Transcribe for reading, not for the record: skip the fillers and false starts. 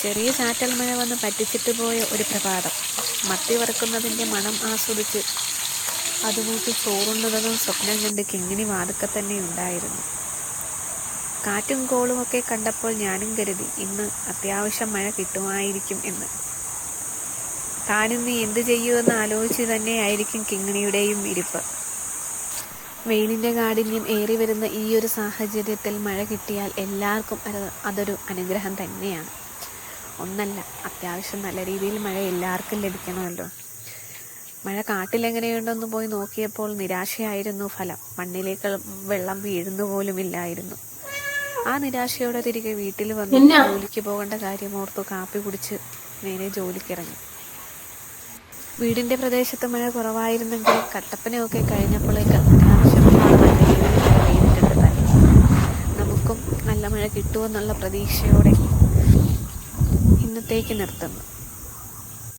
ചെറിയ ചാറ്റൽ മഴ വന്ന് പറ്റിച്ചിട്ട് പോയ ഒരു പ്രഭാതം. മത്തി വറുക്കുന്നതിൻ്റെ മണം ആസ്വദിച്ച് അതുകൂട്ടി ചോറുണ്ണുന്നതും സ്വപ്നം കണ്ട് കിങ്ങിണി വാതുക്കെ തന്നെ ഉണ്ടായിരുന്നു. കാറ്റും കോളുമൊക്കെ കണ്ടപ്പോൾ ഞാനും കരുതി ഇന്ന് അത്യാവശ്യം മഴ കിട്ടുമായിരിക്കും എന്ന്. താനിന്ന് എന്ത് ചെയ്യുമെന്ന് ആലോചിച്ച് തന്നെയായിരിക്കും കിങ്ങിണിയുടെയും ഇരിപ്പ്. വെയിലിൻ്റെ കാഠിന്യം ഏറി വരുന്ന ഈ ഒരു സാഹചര്യത്തിൽ മഴ കിട്ടിയാൽ എല്ലാവർക്കും അതൊരു അനുഗ്രഹം തന്നെയാണ്. ഒന്നല്ല, അത്യാവശ്യം നല്ല രീതിയിൽ മഴ എല്ലാവർക്കും ലഭിക്കണമല്ലോ. മഴ കാട്ടിലെങ്ങനെയുണ്ടെന്ന് പോയി നോക്കിയപ്പോൾ നിരാശയായിരുന്നു ഫലം. മണ്ണിലേക്ക് വെള്ളം വീഴുന്നു പോലുമില്ലായിരുന്നു. ആ നിരാശയോടെ തിരികെ വീട്ടിൽ വന്ന് ജോലിക്ക് പോകേണ്ട കാര്യമോർത്തു കാപ്പി കുടിച്ച് നേരെ ജോലിക്കിറങ്ങി. വീടിൻ്റെ പ്രദേശത്ത് മഴ കുറവായിരുന്നെങ്കിലും കട്ടപ്പനയൊക്കെ കഴിഞ്ഞപ്പോഴേക്ക് അത്യാവശ്യം നല്ല രീതിയിൽ മഴ പെയ്തിട്ടുണ്ട് തന്നെ. നമുക്കും നല്ല മഴ കിട്ടുമെന്നുള്ള പ്രതീക്ഷയോടെ ഇന്നത്തേക്ക് നിർത്തുന്നു.